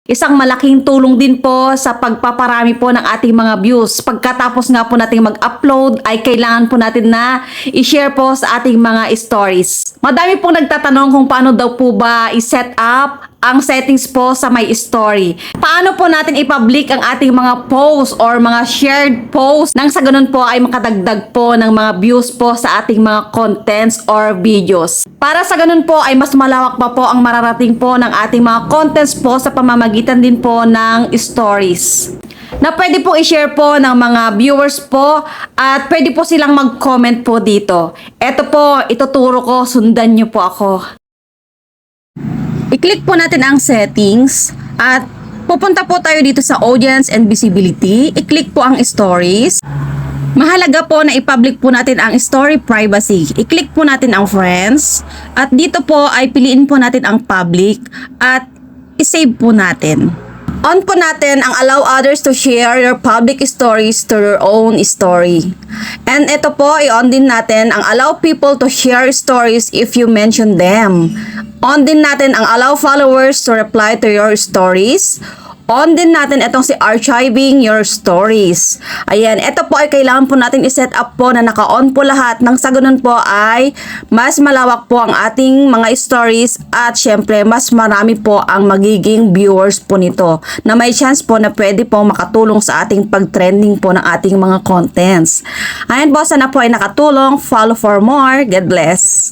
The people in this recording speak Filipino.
Isang malaking tulong din po sa pagpaparami po ng ating mga views. Pagkatapos nga po natin mag-upload ay kailangan po natin na i-share po sa ating mga stories. Madami pong nagtatanong kung paano daw po ba i-set up ang settings po sa my story. Paano po natin i-public ang ating mga posts or mga shared posts nang sa ganun po ay makadagdag po ng mga views po sa ating mga contents or videos. Para sa ganun po ay mas malawak pa po ang mararating po ng ating mga contents po sa pamamagitan din po ng stories na pwede po i-share po ng mga viewers po at pwede po silang mag-comment po dito. Ito po, ituturo ko, sundan nyo po ako. I-click po natin ang settings at pupunta po tayo dito sa audience and visibility. I-click po ang stories. Mahalaga po na i-public po natin ang story privacy. I-click po natin ang friends at dito po ay piliin po natin ang public at i-save po natin. On po natin ang allow others to share your public stories to your own story. And ito po, i-on din natin ang allow people to share stories if you mention them. On din natin ang allow followers to reply to your stories. On din natin itong si archiving your stories. Ayan, ito po ay kailangan po natin i-set up po na naka-on po lahat nang sa ganun po ay mas malawak po ang ating mga stories at syempre mas marami po ang magiging viewers po nito na may chance po na pwede po makatulong sa ating pag-trending po ng ating mga contents. Ayan po, sana po ay nakatulong. Follow for more. God bless.